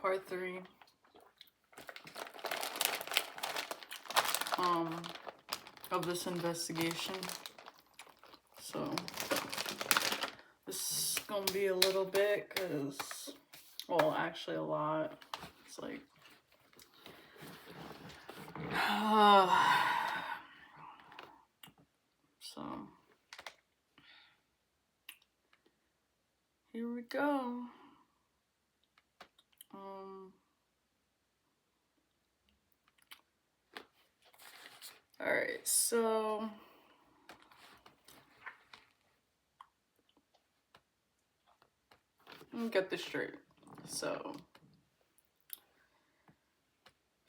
part 3 of this investigation. So this is gonna be a little bit, because, well, actually a lot. It's like so here we go. All right, so let me get this straight. So,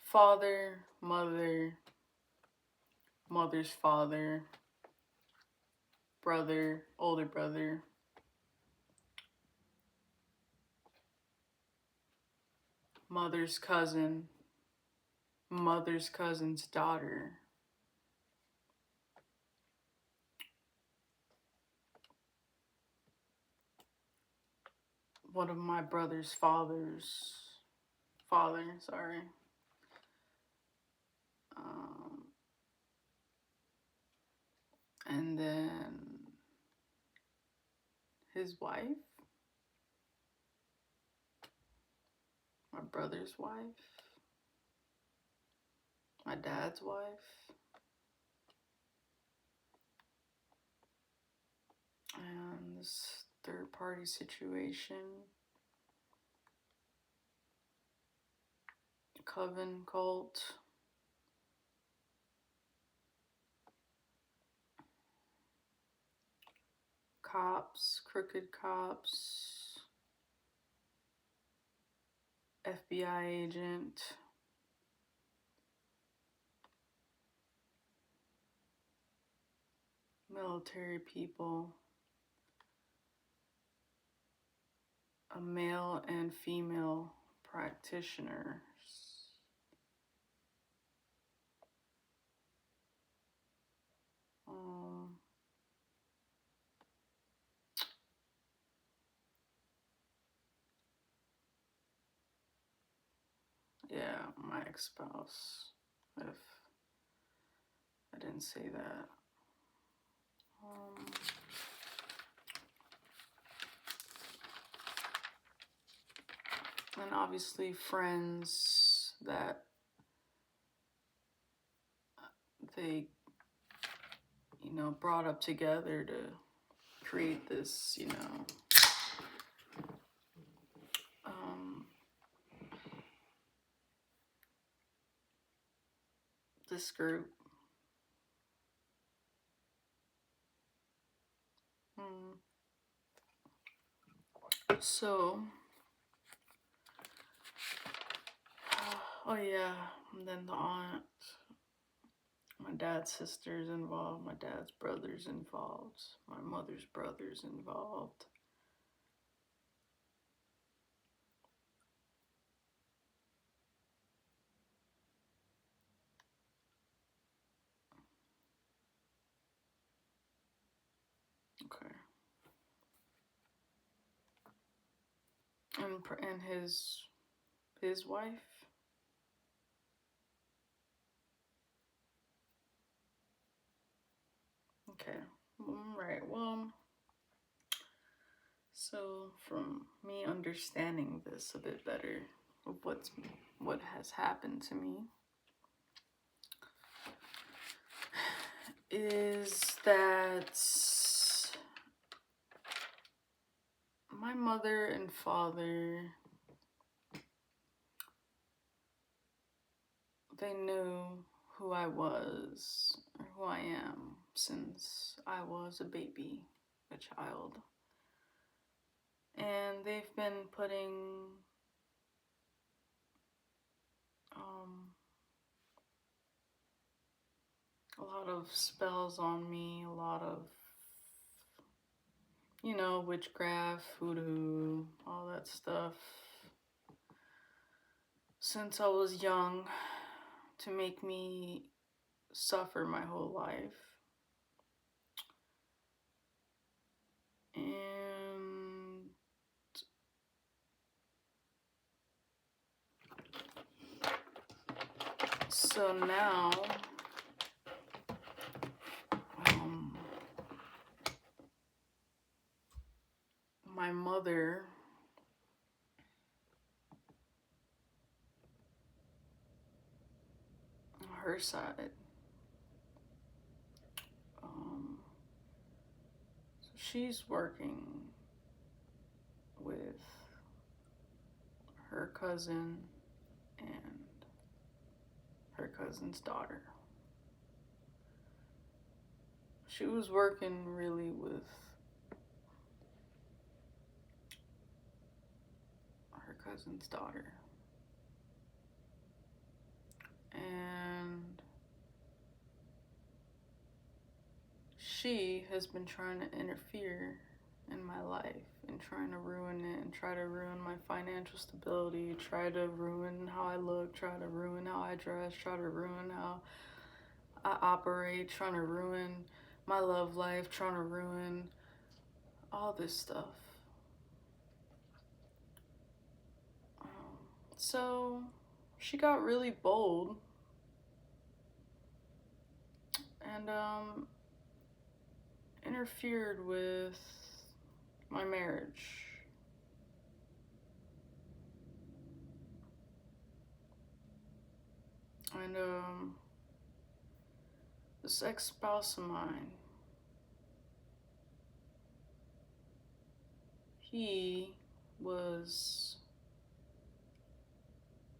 father, mother, mother's father, brother, older brother, mother's cousin, mother's cousin's daughter, one of my brother's father, sorry. And then his wife, my brother's wife, my dad's wife, and this third party situation, coven cult, cops, crooked cops, FBI agent, military people, a male and female practitioners, yeah, my ex-spouse, if I didn't say that. And obviously friends that they, brought up together to create this, this group. So, oh yeah, and then the aunt, my dad's sister's involved, my dad's brother's involved, my mother's brother's involved. Okay. And his wife. Okay. Right. Well, so from me understanding this a bit better of what has happened to me is that my mother and father, they knew who I was, or who I am, since I was a baby, a child. And they've been putting a lot of spells on me, a lot of, witchcraft, voodoo, all that stuff, since I was young, to make me suffer my whole life. And So now, my mother, her side, so she's working with her cousin and her cousin's daughter. She was working really with her cousin's daughter. And she has been trying to interfere in my life and trying to ruin it and try to ruin my financial stability, try to ruin how I look, try to ruin how I dress, try to ruin how I operate, trying to ruin my love life, trying to ruin all this stuff. So she got really bold and interfered with my marriage. And this ex-spouse of mine, he was,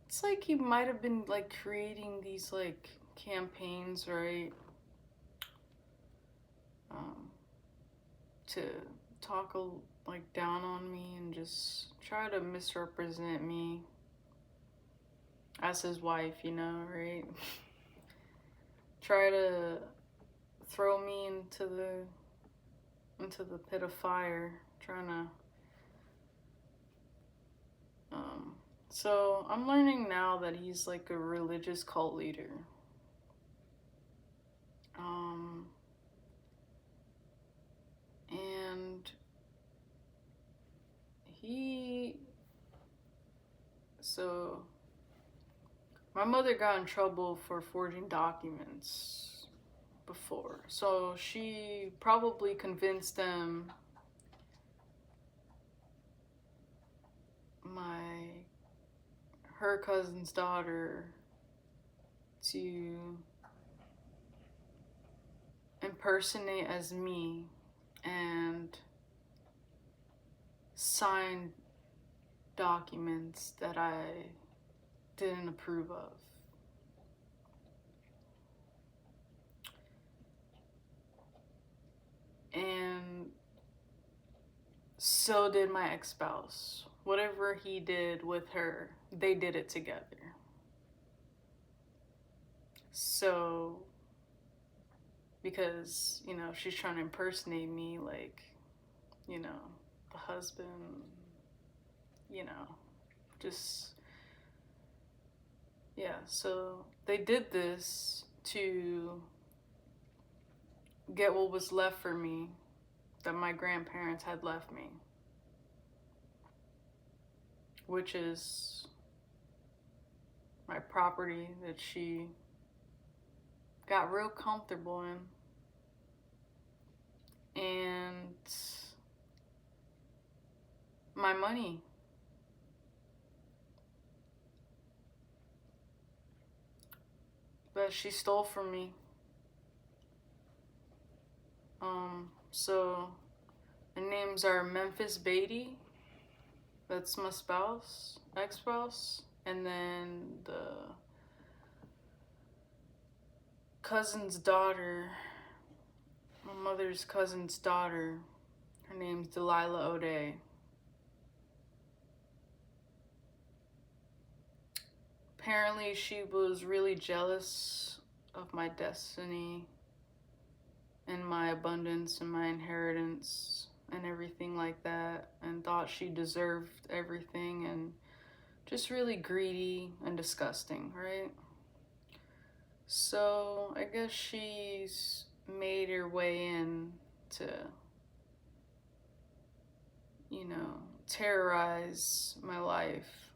it's like he might have been like creating these like campaigns, right? To talk like down on me and just try to misrepresent me as his wife, you know, right? Try to throw me into the pit of fire, trying to so I'm learning now that he's like a religious cult leader. And so my mother got in trouble for forging documents before. So she probably convinced them, her cousin's daughter, to impersonate as me and sign documents that I didn't approve of. And so did my ex-spouse. Whatever he did with her, they did it together. So, because, you know, she's trying to impersonate me, like, you know, the husband, you know, just, yeah. So they did this to get what was left for me that my grandparents had left me, which is my property that she got real comfortable in, and my money. That she stole from me. So the names are Memphis Beatty, that's my spouse, ex-spouse, and then the cousin's daughter, my mother's cousin's daughter, her name's Delilah O'Day. Apparently she was really jealous of my destiny and my abundance and my inheritance and everything like that, and thought she deserved everything, and just really greedy and disgusting, right? So I guess she's made her way in to, you know, terrorize my life.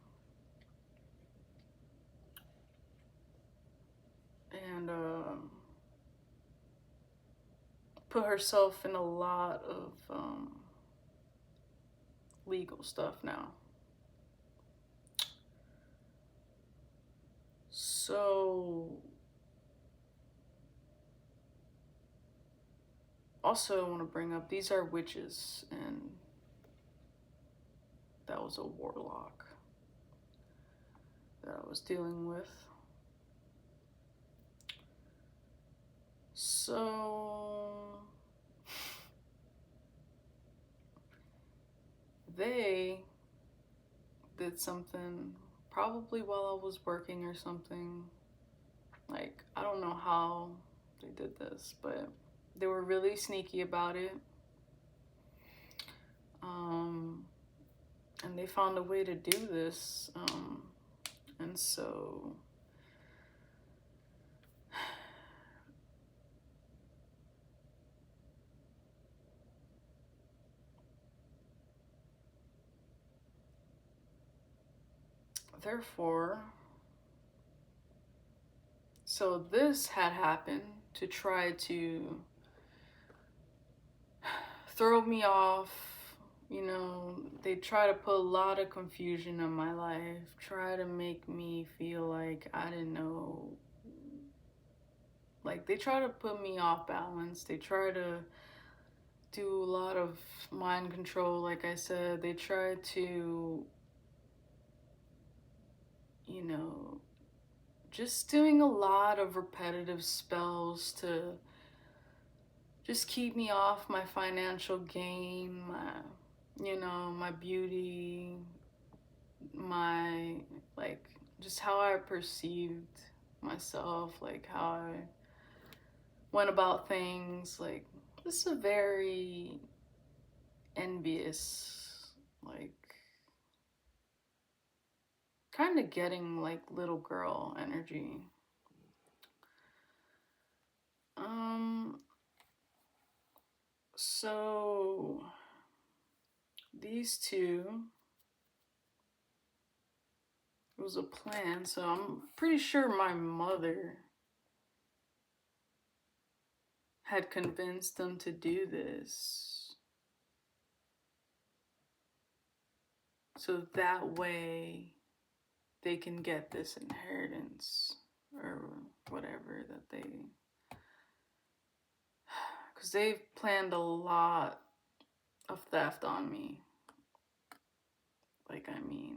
and put herself in a lot of legal stuff now. So, also I want to bring up, these are witches, and that was a warlock that I was dealing with. So, they did something probably while I was working or something. Like, I don't know how they did this, but they were really sneaky about it. And they found a way to do this. And so therefore, so this had happened to try to throw me off. You know, they try to put a lot of confusion in my life, try to make me feel like I didn't know. Like, they try to put me off balance. They try to do a lot of mind control, like I said. They try to, you know, just doing a lot of repetitive spells to just keep me off my financial gain, my beauty, my, like, just how I perceived myself, like how I went about things. Like, this is a very envious, like, kind of getting like little girl energy. So these two, it was a plan. So I'm pretty sure my mother had convinced them to do this, so that way they can get this inheritance or whatever that they, because they've planned a lot of theft on me. Like, I mean,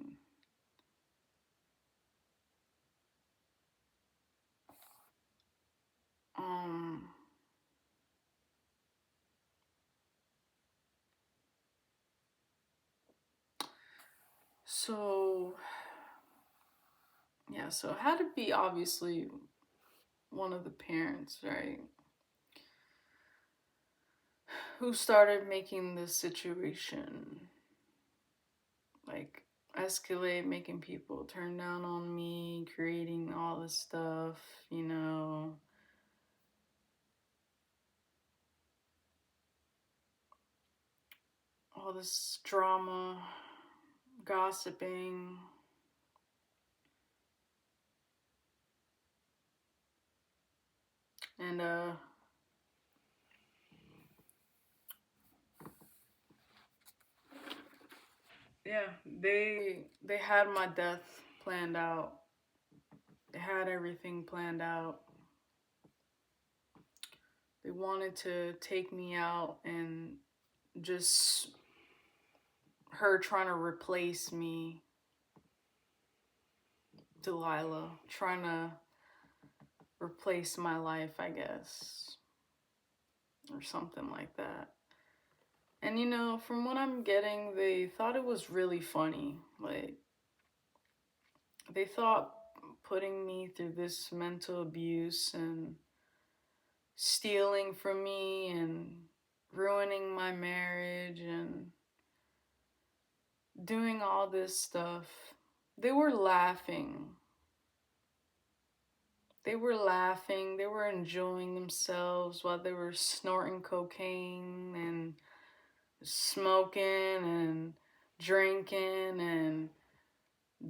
so yeah, so it had to be obviously one of the parents, right, who started making this situation like escalate, making people turn down on me, creating all this stuff, you know. All this drama, gossiping. And yeah, they had my death planned out. They had everything planned out. They wanted to take me out, and just her trying to replace me, Delilah, trying to replace my life, I guess, or something like that. And you know, from what I'm getting, they thought it was really funny. Like, they thought putting me through this mental abuse and stealing from me and ruining my marriage and doing all this stuff, they were laughing. They were laughing. They were enjoying themselves while they were snorting cocaine and smoking and drinking and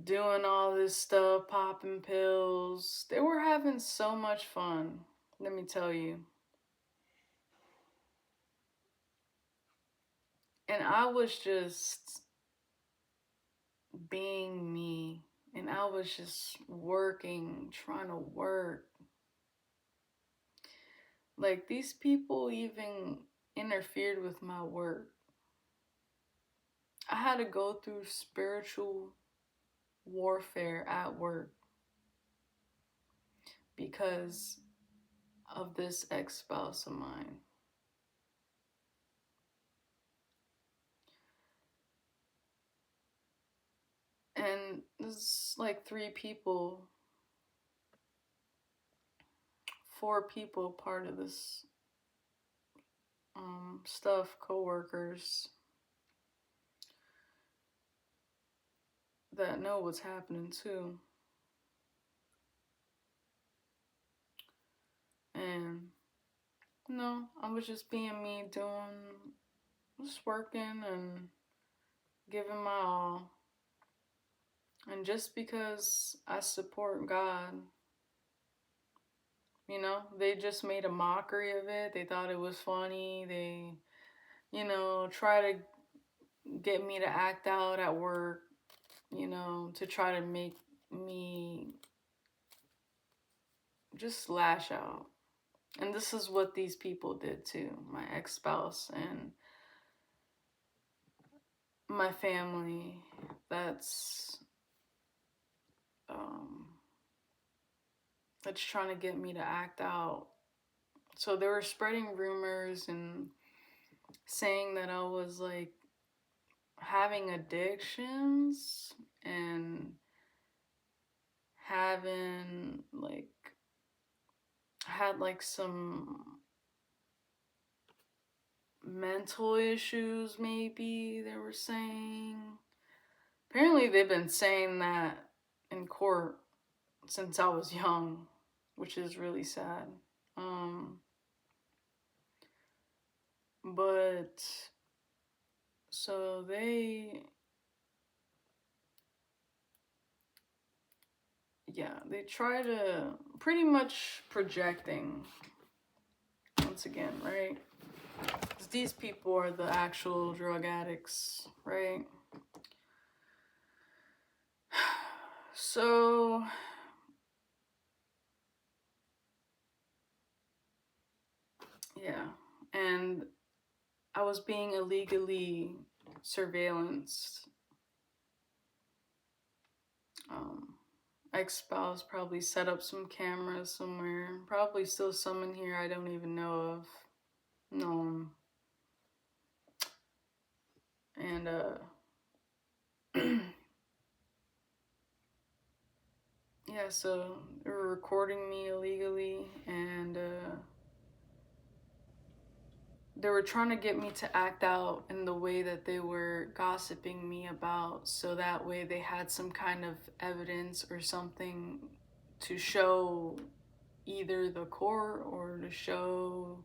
doing all this stuff, popping pills. They were having so much fun, let me tell you. And I was just being me. And I was just working, trying to work. Like, these people even interfered with my work. I had to go through spiritual warfare at work because of this ex-spouse of mine. And there's like 4 people part of this stuff, co-workers that know what's happening too. And no, I was just being me, just working and giving my all. And just because I support God, you know, they just made a mockery of it. They thought it was funny. They, you know, try to get me to act out at work, you know, to try to make me just lash out. And this is what these people did too. My ex-spouse and my family. That's trying to get me to act out. So they were spreading rumors and saying that I was like having addictions and having had like some mental issues, maybe they were saying. Apparently they've been saying that in court since I was young, which is really sad. But so they try to pretty much projecting once again, right? 'Cause these people are the actual drug addicts, right? So yeah, and I was being illegally surveillanced. Ex-spouse probably set up some cameras somewhere. Probably still some in here I don't even know of. No. And yeah, so they were recording me illegally, and they were trying to get me to act out in the way that they were gossiping me about, so that way they had some kind of evidence or something to show either the court or to show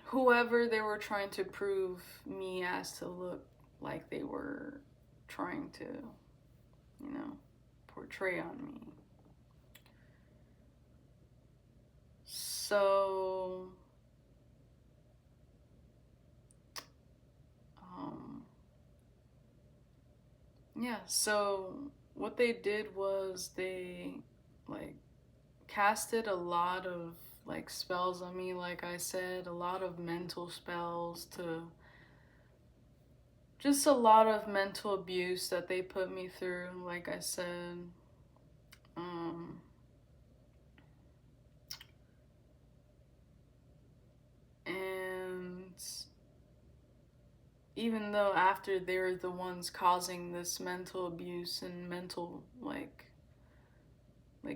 whoever they were trying to prove me as to look like they were trying to, you know, portray on me. So yeah, so what they did was they like casted a lot of like spells on me, like I said, a lot of mental spells, to just a lot of mental abuse that they put me through, like I said. And even though after they're the ones causing this mental abuse and mental like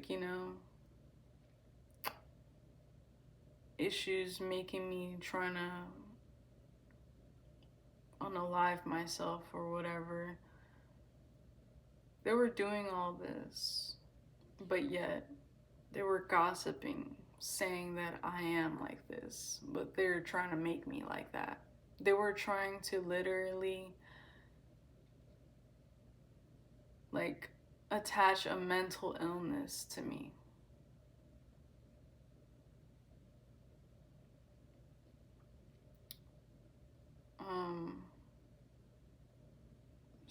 you know, issues, making me trying to unalive myself or whatever, they were doing all this, but yet they were gossiping, saying that I am like this, but they're trying to make me like that. They were trying to literally like attach a mental illness to me.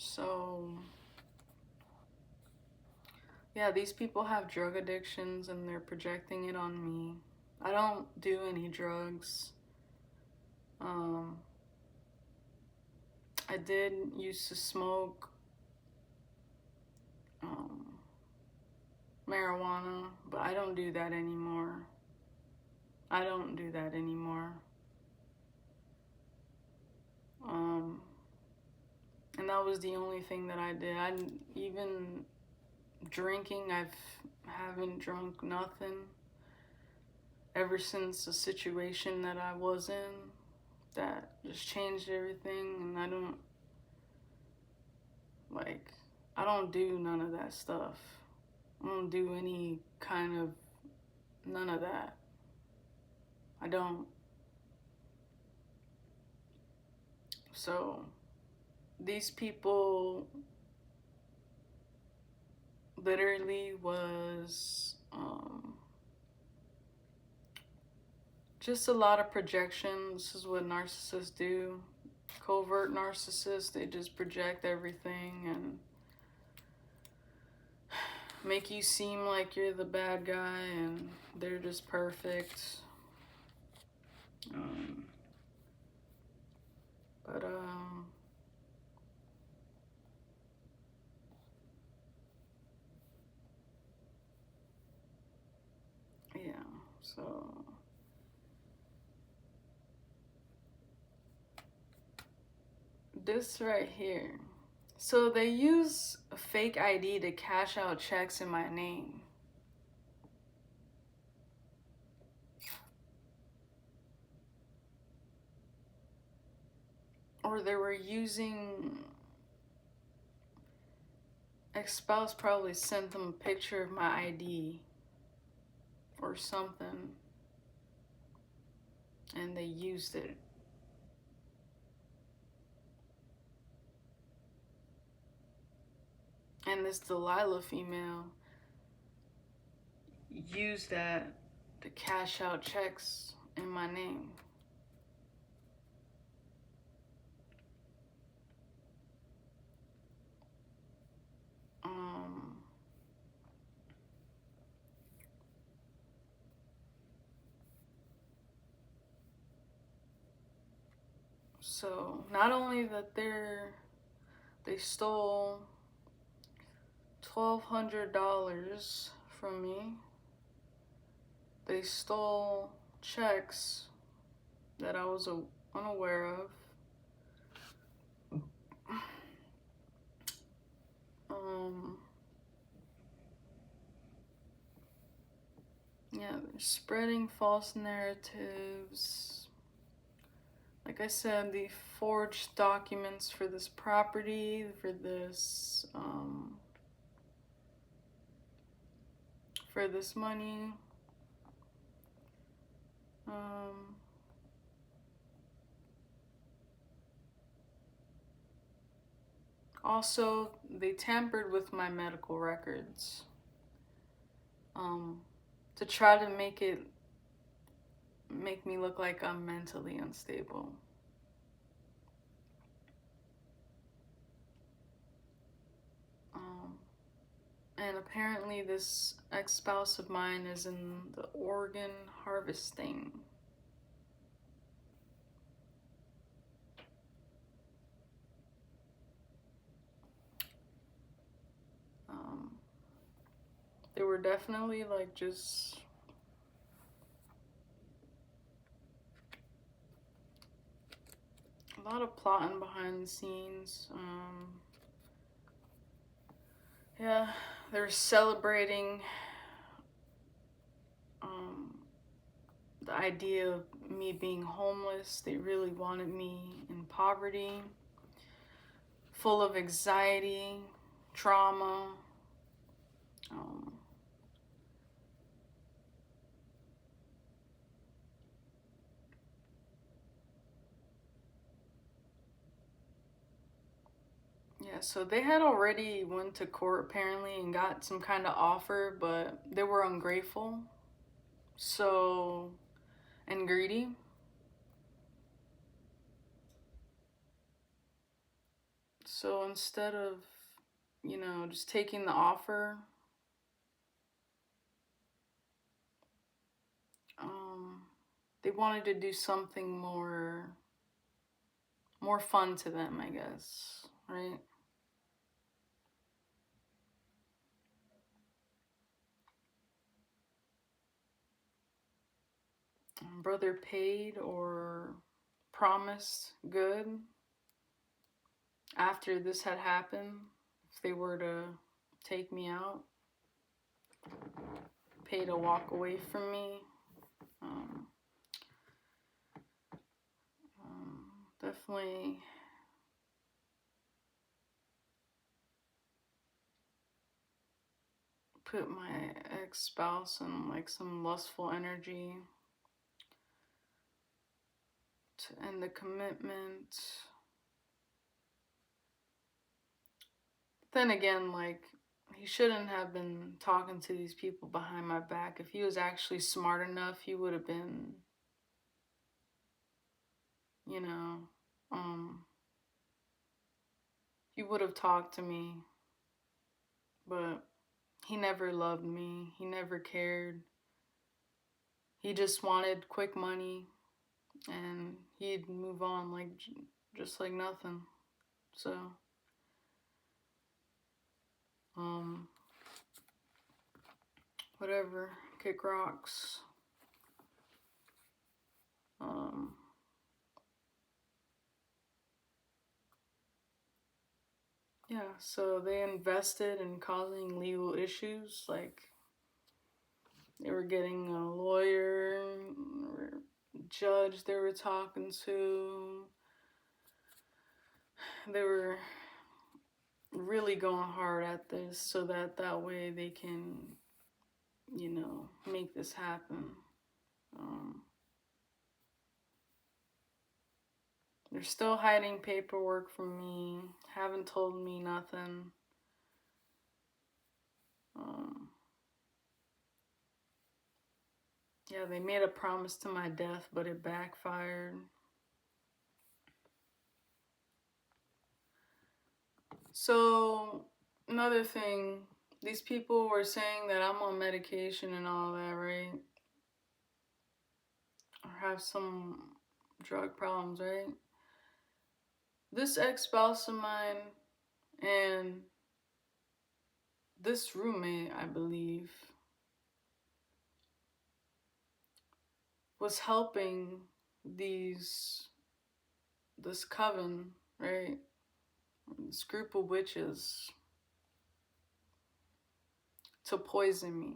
So yeah, these people have drug addictions and they're projecting it on me. I don't do any drugs. I did used to smoke marijuana, but I don't do that anymore. I don't do that anymore. And that was the only thing that I did. Even drinking, haven't drunk nothing ever since the situation that I was in that just changed everything. And I don't do none of that stuff. I don't do any kind of none of that. I don't. So these people literally was just a lot of projection. This is what narcissists do. Covert narcissists, they just project everything and make you seem like you're the bad guy and they're just perfect. Yeah, so this right here. So they use a fake ID to cash out checks in my name. Or they were using, ex-spouse probably sent them a picture of my ID or something, and they used it. And this Delilah female used that to cash out checks in my name. So not only that they stole $1,200 from me, they stole checks that I was unaware of. Yeah, they're spreading false narratives. Like I said, the forged documents for this property, for this money. Also, they tampered with my medical records to try to make me look like I'm mentally unstable. And apparently this ex-spouse of mine is in the organ harvesting. They were definitely like just a lot of plotting behind the scenes. Yeah, they're celebrating the idea of me being homeless. They really wanted me in poverty, full of anxiety, trauma. Yeah, Yeah, so they had already went to court apparently and got some kind of offer, but they were ungrateful. So, and greedy. So instead of, just taking the offer, um, they wanted to do something more fun to them, I guess, right? Brother paid or promised good after this had happened, if they were to take me out, pay to walk away from me. Um, Definitely put my ex-spouse in like some lustful energy to end the commitment. Then again, like, he shouldn't have been talking to these people behind my back. If he was actually smart enough, he would have been, you know, he would have talked to me, but he never loved me. He never cared. He just wanted quick money and he'd move on like just like nothing. So, whatever, kick rocks. Yeah, so they invested in causing legal issues, like they were getting a lawyer, or judge they were talking to. They were really going hard at this so that way they can, make this happen. They're still hiding paperwork from me, haven't told me nothing. Yeah, they made a promise to my death, but it backfired. So, another thing, these people were saying that I'm on medication and all that, right? Or have some drug problems, right? This ex-spouse of mine and this roommate, I believe, was helping this coven, right? This group of witches to poison me.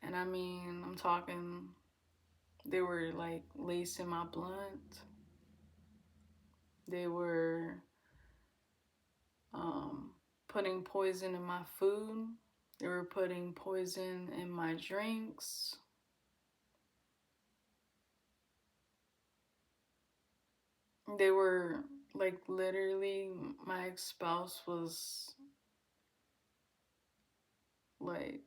And I mean, I'm talking, they were like lacing my blunt. They were putting poison in my food. They were putting poison in my drinks. They were like literally, my ex-spouse was like,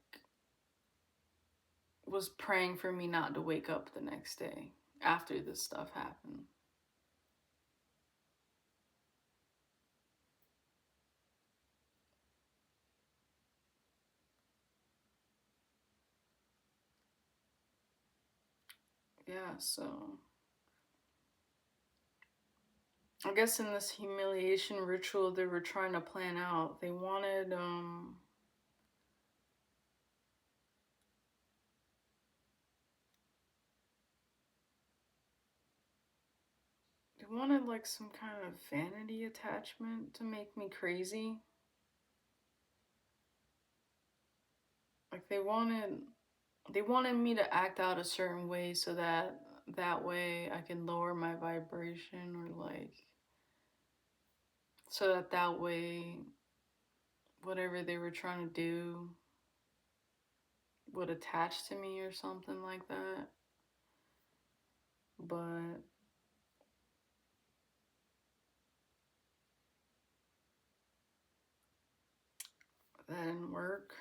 was praying for me not to wake up the next day after this stuff happened. Yeah, so I guess in this humiliation ritual they were trying to plan out, they wanted like some kind of vanity attachment to make me crazy. Like they wanted me to act out a certain way so that way I can lower my vibration, or like so that way whatever they were trying to do would attach to me or something like that. But That didn't work.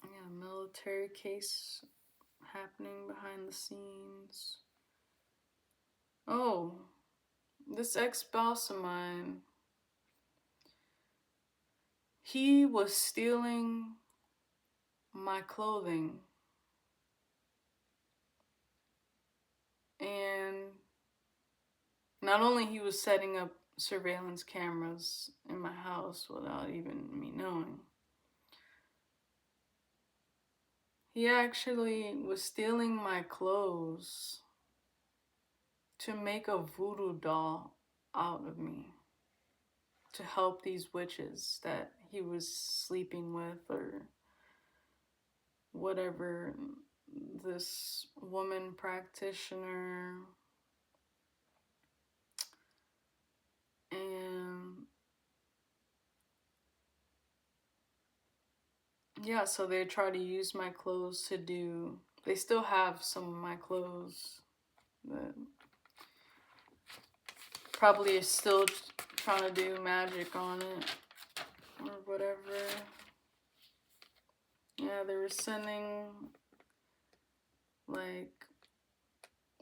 Yeah, military case happening behind the scenes. Oh, this ex-boss of mine, he was stealing my clothing. And not only he was setting up surveillance cameras in my house without even me knowing, he actually was stealing my clothes to make a voodoo doll out of me to help these witches that he was sleeping with or whatever. This woman practitioner. And yeah, so they try to use my clothes to do, they still have some of my clothes that probably is still trying to do magic on it or whatever. Yeah, they were sending like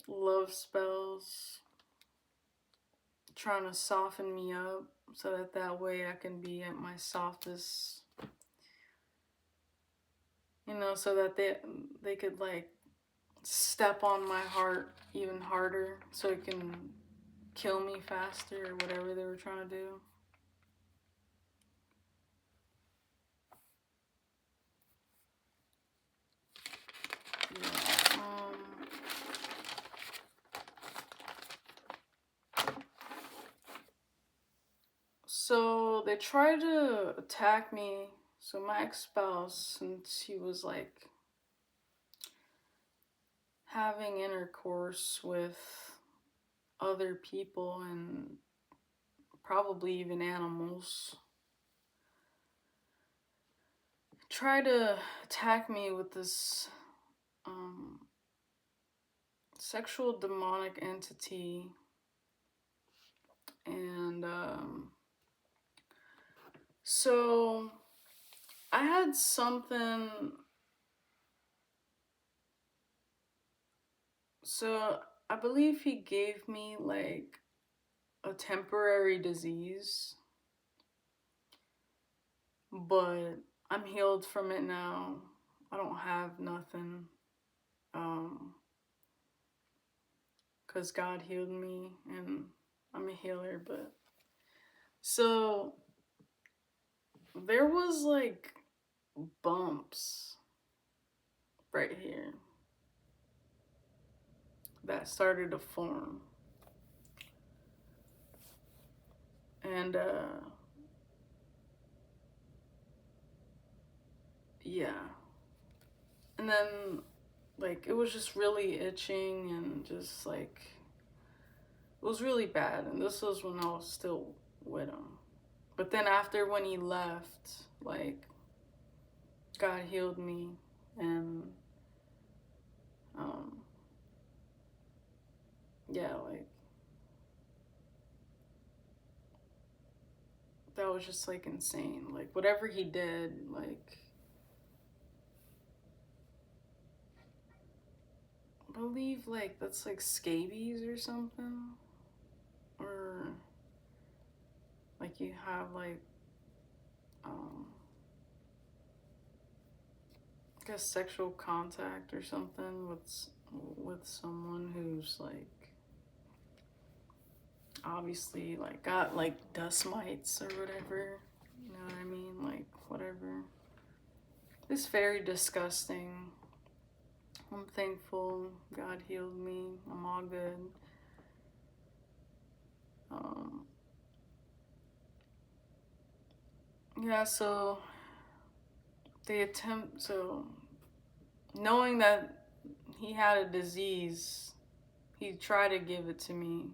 love spells, trying to soften me up so that way I can be at my softest, you know, so that they could like step on my heart even harder so it can kill me faster or whatever they were trying to do. Yeah, so they tried to attack me. So my ex-spouse, since he was like having intercourse with other people and probably even animals, tried to attack me with this sexual demonic entity. And so I had something. So I believe he gave me like a temporary disease, but I'm healed from it now. I don't have nothing. 'Cause God healed me and I'm a healer, but so there was like bumps right here that started to form. And yeah. And then like it was just really itching and just like it was really bad. And this was when I was still with him. But then after when he left, like God healed me and yeah, like that was just like insane. Like whatever he did, like I believe like that's like scabies or something, or like you have like I guess sexual contact or something with someone who's like obviously like got like dust mites or whatever, you know what I mean, like whatever. It's very disgusting. I'm thankful God healed me. I'm all good. Yeah, so so knowing that he had a disease, he tried to give it to me.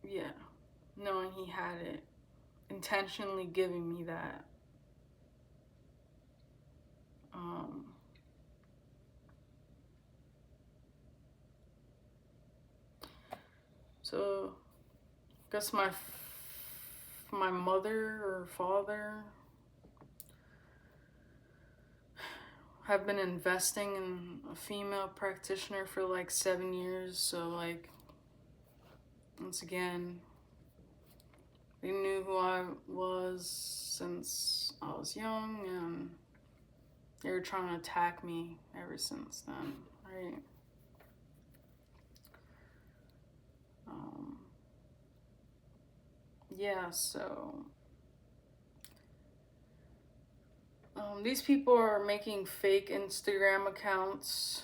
Yeah, knowing he had it, intentionally giving me that. So I guess my mother or father have been investing in a female practitioner for like 7 years. So like, once again, they knew who I was since I was young, and they were trying to attack me ever since then, right? Yeah, so these people are making fake Instagram accounts.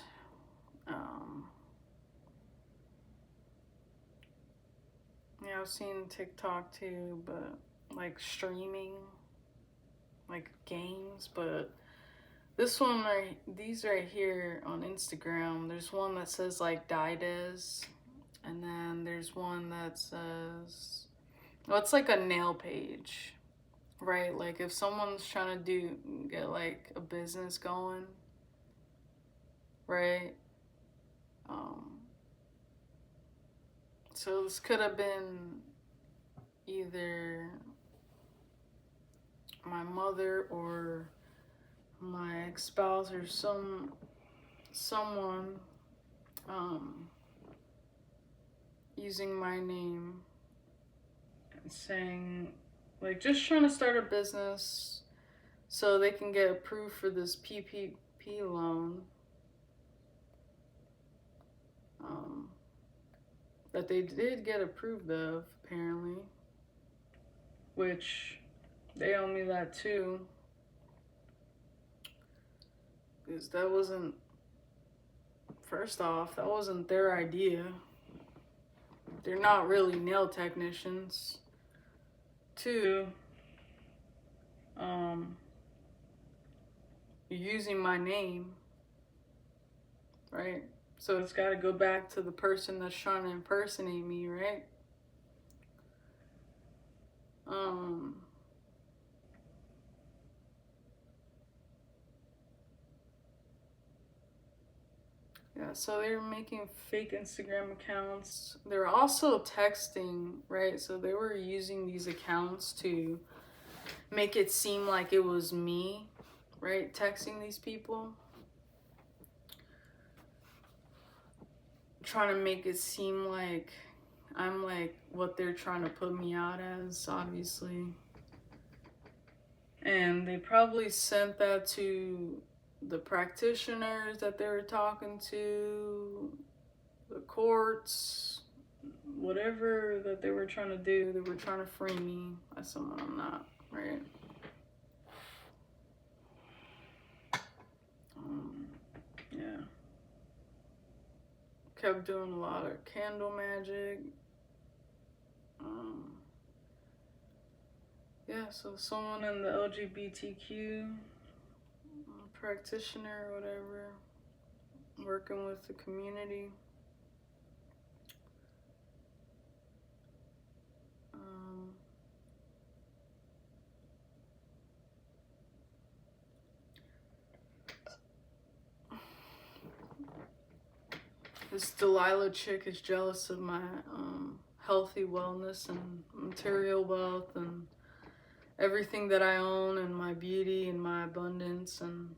Yeah, I've seen TikTok too, but like streaming, like games. But this one, these right here on Instagram, there's one that says like Dides, and then there's one that says, well, it's like a nail page, right? Like if someone's trying to get like a business going, right? So this could have been either my mother or my ex-spouse or someone using my name and saying, like, just trying to start a business so they can get approved for this PPP loan that they did get approved of, apparently, which they owe me that too, because that wasn't, first off, that wasn't their idea. They're not really nail technicians. Two, you're using my name, right? So it's got to go back to the person that's trying to impersonate me, right? Yeah, so they were making fake Instagram accounts. They were also texting, right? So they were using these accounts to make it seem like it was me, right? Texting these people. Trying to make it seem like I'm like what they're trying to put me out as, obviously. And they probably sent that to the practitioners that they were talking to, the courts, whatever that they were trying to do. They were trying to free me as someone I'm not, right? Yeah. Kept doing a lot of candle magic. Yeah, so someone in the LGBTQ practitioner or whatever, working with the community. This Delilah chick is jealous of my healthy wellness and material wealth and everything that I own and my beauty and my abundance, and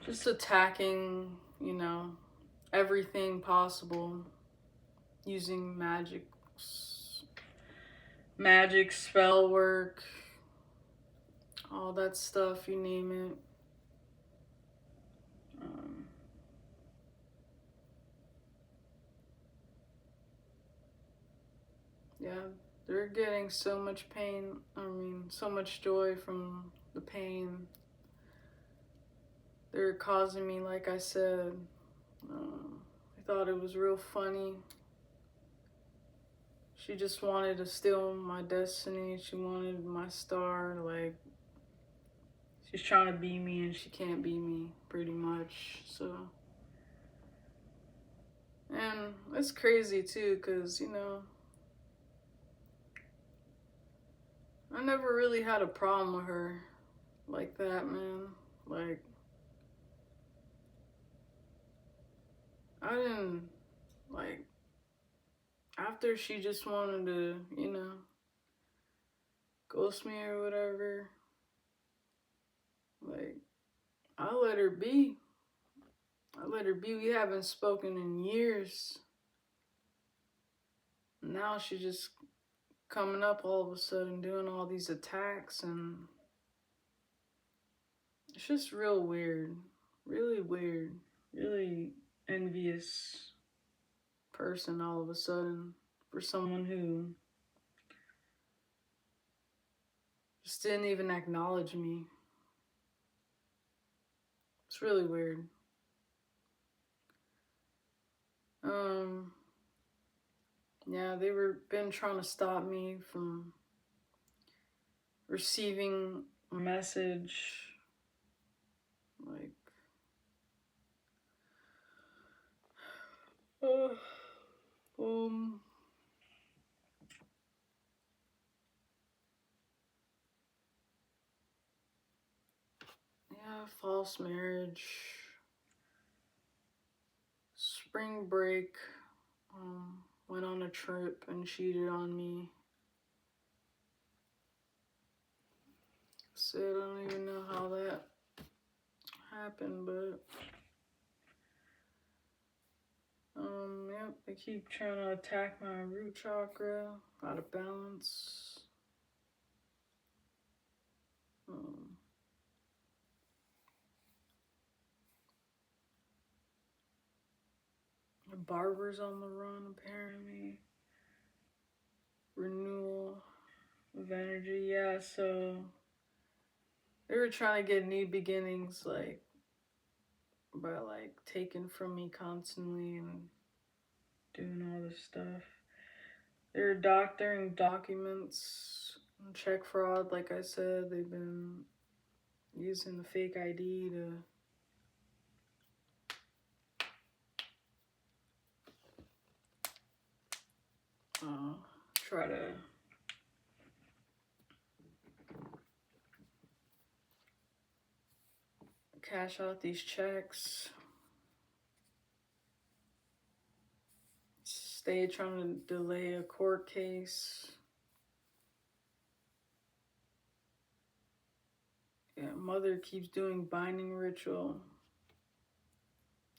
just attacking, you know, everything possible using magic, spell work, all that stuff, you name it. Yeah, they're getting so much pain, so much joy from the pain. They're causing me, like I said, I thought it was real funny. She just wanted to steal my destiny. She wanted my star. Like, she's trying to be me and she can't be me, pretty much. So, and it's crazy too, because, you know, I never really had a problem with her like that, man. Like, I didn't, like, after she just wanted to, you know, ghost me or whatever, like, I let her be. I let her be. We haven't spoken in years. Now she's just coming up all of a sudden doing all these attacks, and it's just real weird. Really weird. Really envious person all of a sudden for someone who just didn't even acknowledge me. It's really weird. Yeah, they were been trying to stop me from receiving a message, like, uh, um, yeah, false marriage, spring break, went on a trip and cheated on me. So I don't even know how that happened, but yep, they keep trying to attack my root chakra, out of balance. The barber's on the run, apparently. Renewal of energy, yeah, so they were trying to get new beginnings, like, by, like, taking from me constantly and doing all this stuff. They're doctoring documents, check fraud, like I said. They've been using the fake ID to try to cash out these checks. Stay trying to delay a court case. Yeah, mother keeps doing binding ritual.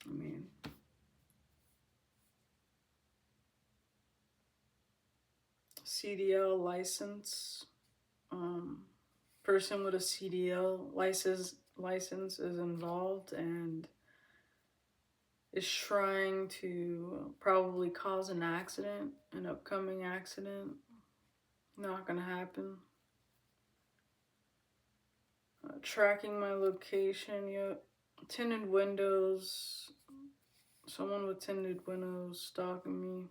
I mean, CDL license. Person with a CDL license is involved and is trying to probably cause an accident, an upcoming accident. Not gonna happen. Tracking my location, yep. Tinted windows. Someone with tinted windows stalking me.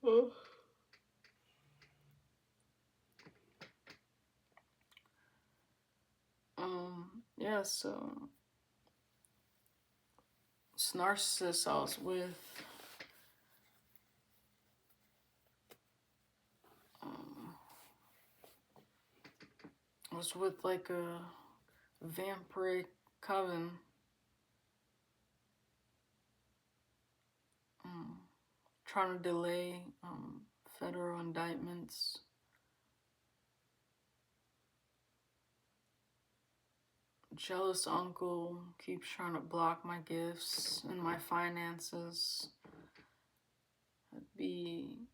Oh. Yeah, so this narcissist I was with, like a vampiric coven. Trying to delay federal indictments. Jealous uncle keeps trying to block my gifts and my finances. It'd be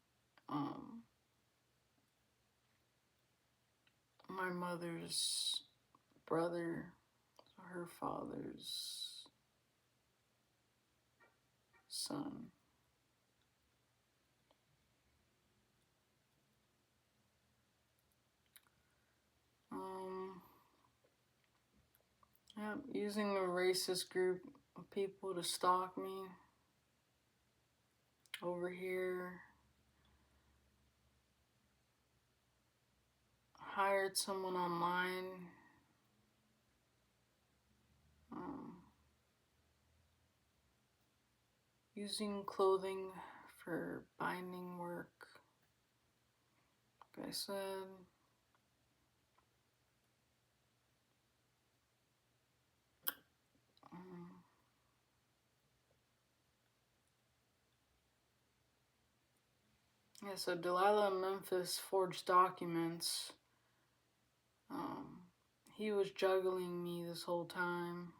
my mother's brother, her father's son. Yeah, using a racist group of people to stalk me. Over here, hired someone online. Using clothing for binding work. Like I said. Yeah, so Delilah in Memphis forged documents. He was juggling me this whole time.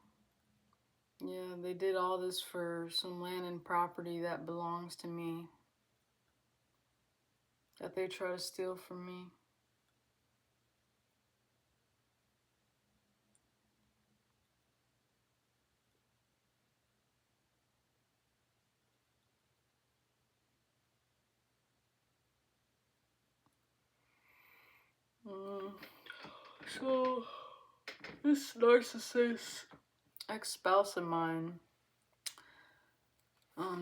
Yeah, they did all this for some land and property that belongs to me, that they try to steal from me. So, this narcissist ex-spouse of mine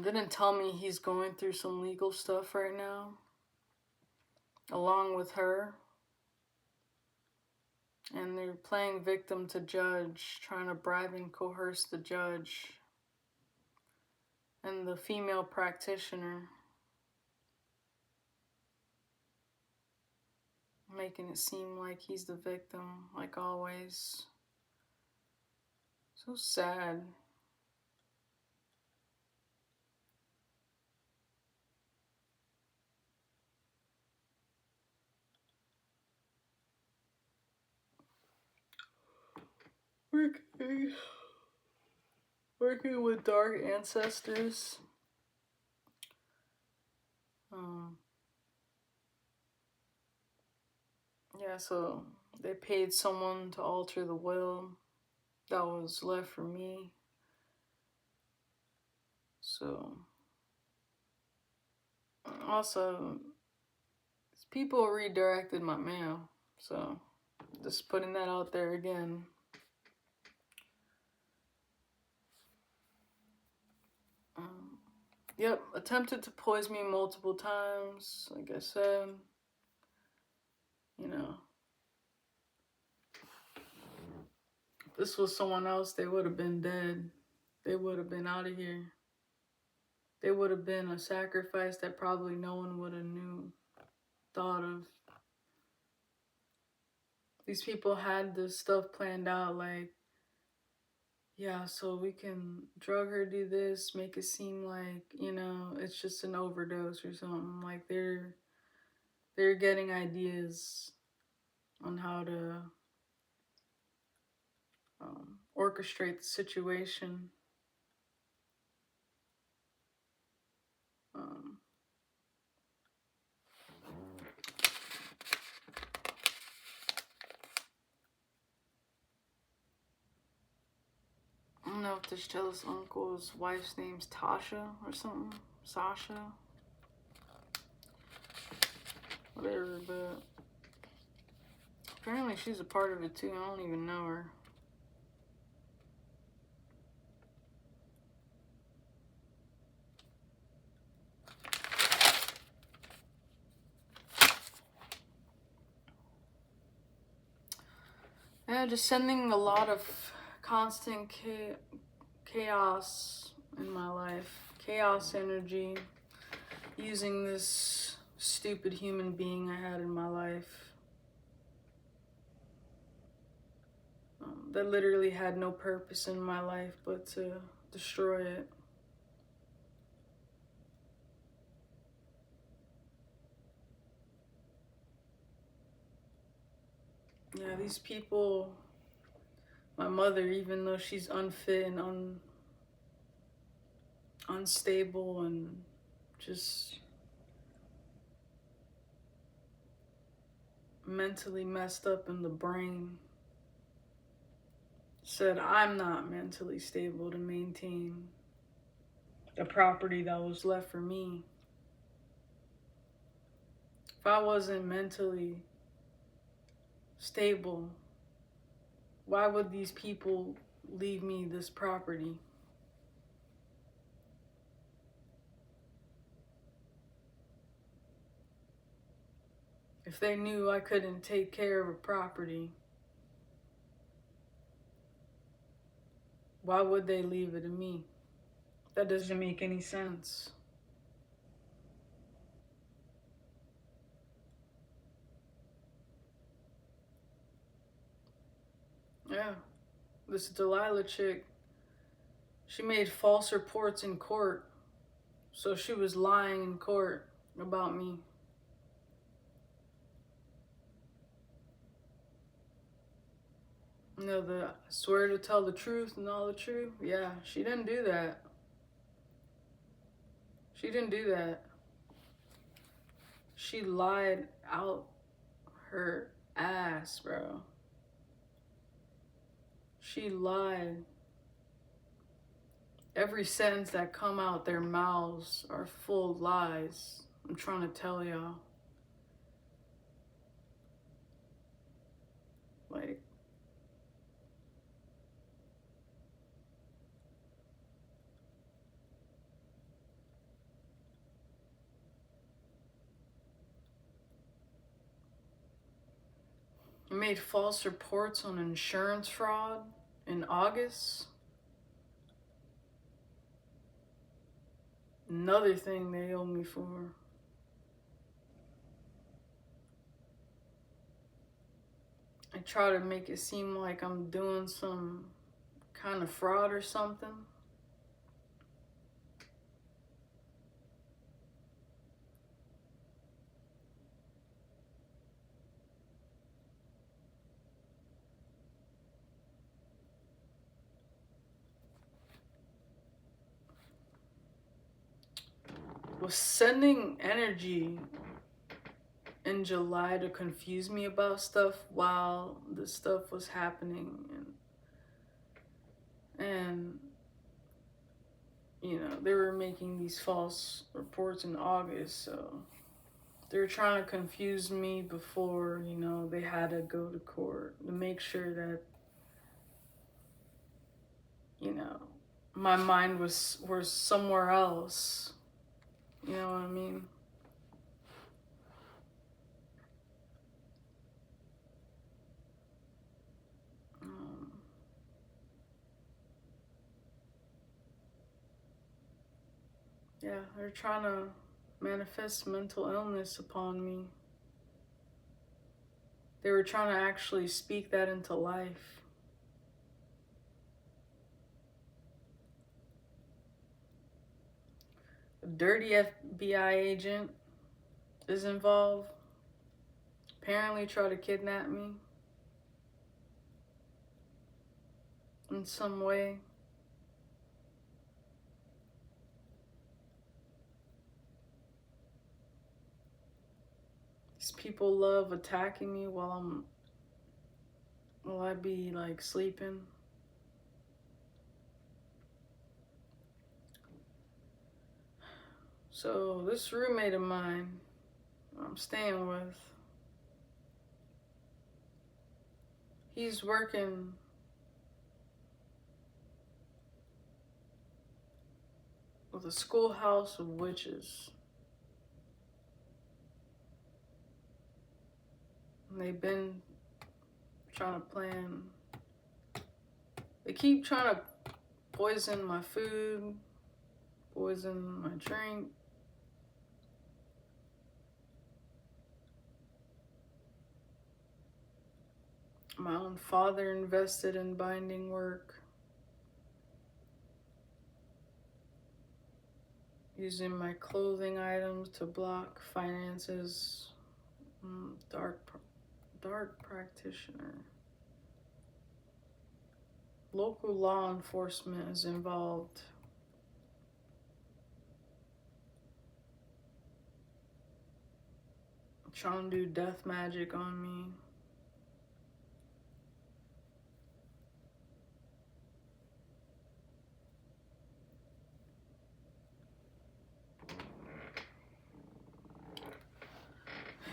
didn't tell me he's going through some legal stuff right now, along with her. And they're playing victim to judge, trying to bribe and coerce the judge and the female practitioner, making it seem like he's the victim, like always. So sad. Working with dark ancestors. Yeah, so they paid someone to alter the will that was left for me. So, also, people redirected my mail. So, just putting that out there again. Yep, attempted to poison me multiple times. Like I said, you know, if this was someone else, they would have been dead. They would have been out of here. They would have been a sacrifice that probably no one would have thought of. These people had this stuff planned out, like, yeah, so we can drug her, do this, make it seem like, you know, it's just an overdose or something. Like they're getting ideas on how to orchestrate the situation. I don't know if this jealous uncle's wife's name's Tasha or something. Sasha. Whatever, but apparently she's a part of it too. I don't even know her. Yeah, just sending a lot of constant chaos in my life. Chaos energy. Using this stupid human being I had in my life. That literally had no purpose in my life but to destroy it. Yeah, these people, my mother, even though she's unfit and unstable and just mentally messed up in the brain, said I'm not mentally stable to maintain the property that was left for me. If I wasn't mentally stable, why would these people leave me this property? If they knew I couldn't take care of a property, why would they leave it to me? That doesn't make any sense. Yeah, this Delilah chick, she made false reports in court. So she was lying in court about me. You know, the swear to tell the truth and all the truth. Yeah, she didn't do that. She didn't do that. She lied out her ass, bro. She lied. Every sentence that come out their mouths are full of lies. I'm trying to tell y'all. Like, I made false reports on insurance fraud in August. Another thing they owe me for. I try to make it seem like I'm doing some kind of fraud or something. Was sending energy in July to confuse me about stuff while the stuff was happening, and you know, they were making these false reports in August, so they were trying to confuse me before, you know, they had to go to court to make sure that, you know, my mind was somewhere else. You know what I mean? Yeah, they're trying to manifest mental illness upon me. They were trying to actually speak that into life. A dirty FBI agent is involved. Apparently tried to kidnap me in some way. These people love attacking me while I be like sleeping. So this roommate of mine I'm staying with, he's working with a schoolhouse of witches. And they've been trying to plan. They keep trying to poison my food, poison my drink. My own father invested in binding work, using my clothing items to block finances. Dark practitioner. Local law enforcement is involved. Trying to do death magic on me.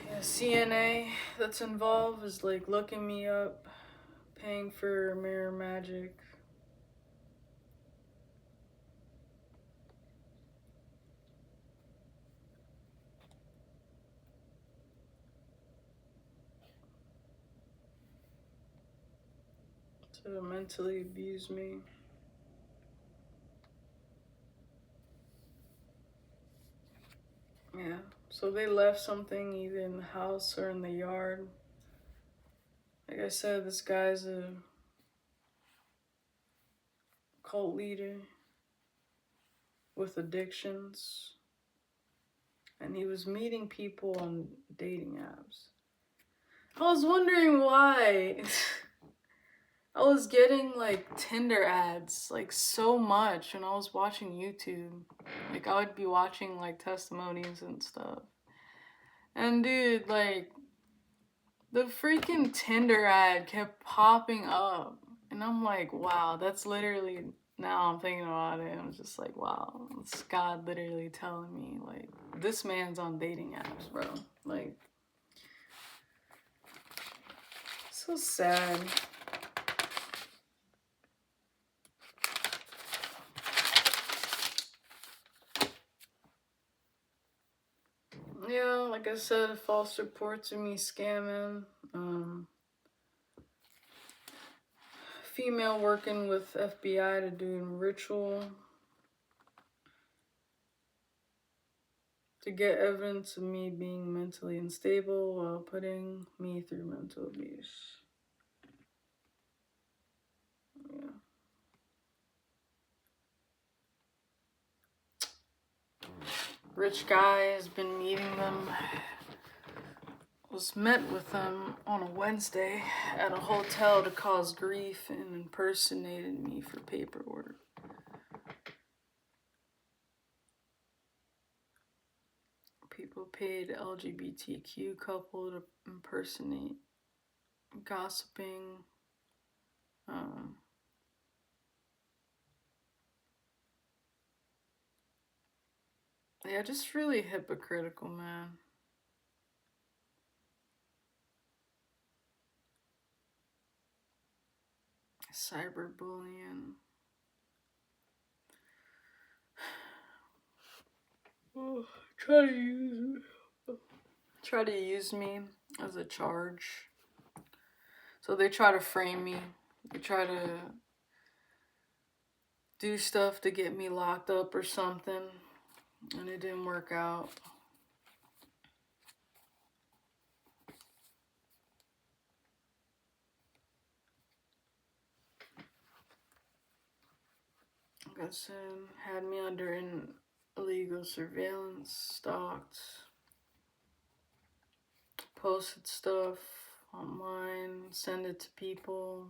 Yeah, CNA that's involved is like looking me up, paying for mirror magic. To mentally abuse me. Yeah, so they left something either in the house or in the yard. Like I said, this guy's a cult leader with addictions, and he was meeting people on dating apps. I was wondering why. I was getting like Tinder ads like so much when I was watching YouTube. Like I would be watching like testimonies and stuff. And dude, like the freaking Tinder ad kept popping up. And I'm like, wow, that's literally, now I'm thinking about it. I'm just like, wow, it's God literally telling me, like, this man's on dating apps, bro. Like, so sad. Yeah, like I said, false reports of me scamming. Female working with FBI to do ritual to get evidence of me being mentally unstable while putting me through mental abuse. Yeah. Rich guy has been meeting them. Was met with them on a Wednesday at a hotel to cause grief and impersonated me for paperwork. People paid LGBTQ couple to impersonate, gossiping. Yeah, just really hypocritical, man. Cyberbullying. Oh, try to use me as a charge. So they try to frame me. They try to do stuff to get me locked up or something, and it didn't work out. Like I said, had me under an illegal surveillance, stalked, posted stuff online, send it to people,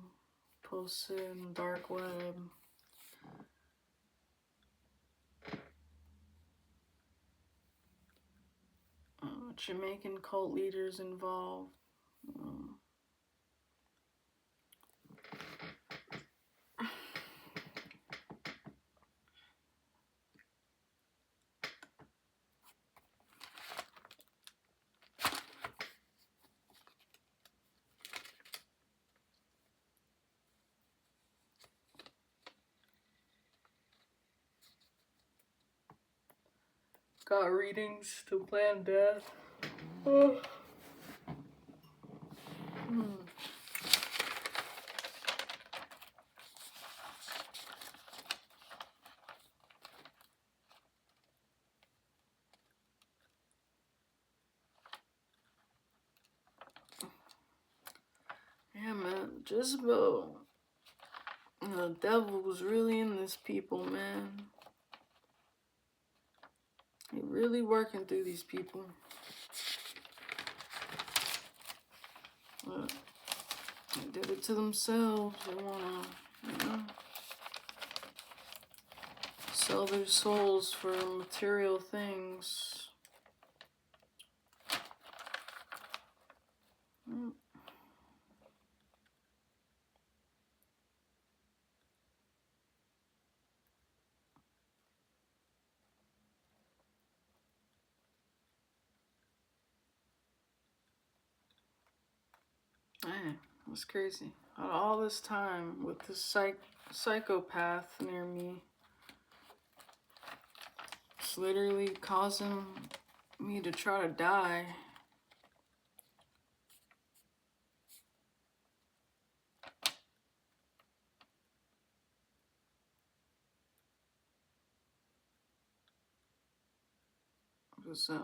posted in the dark web. Jamaican cult leaders involved. Got readings to plan death. Oh. Yeah, man, Jezebel. The devil was really in this people, man. He really working through these people. But they did it to themselves. They wanna, you know, sell their souls for material things. Man, that's crazy. All this time with this psychopath near me, it's literally causing me to try to die. So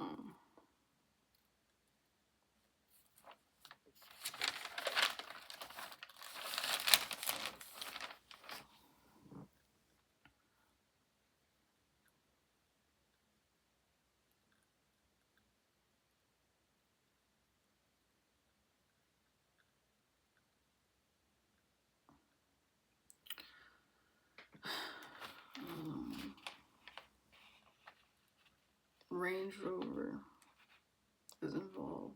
Range Rover is involved.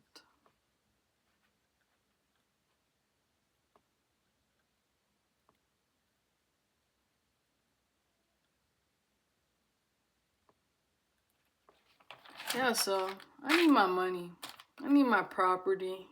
Yeah, so I need my money. I need my property.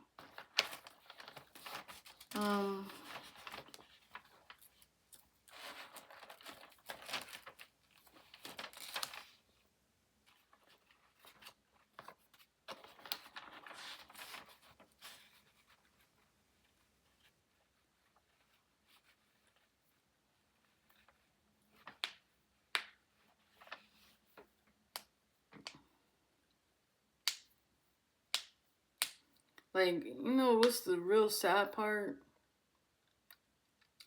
Like, you know what's the real sad part?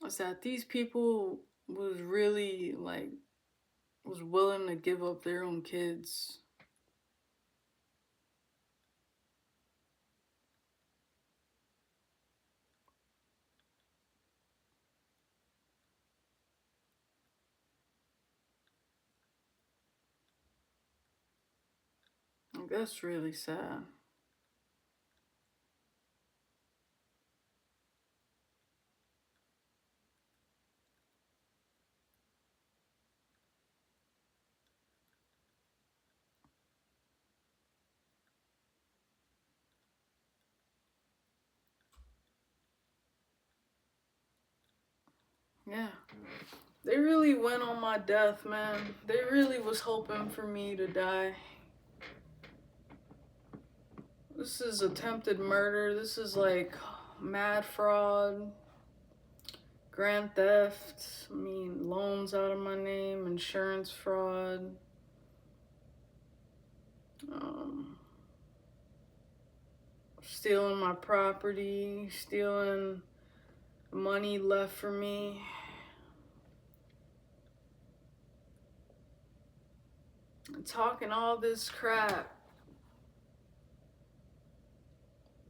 Is that these people was really, like, was willing to give up their own kids. Like, that's really sad. Yeah. They really went on my death, man. They really was hoping for me to die. This is attempted murder. This is like mad fraud, grand theft, I mean, loans out of my name, insurance fraud. Stealing my property, stealing money left for me. And talking all this crap.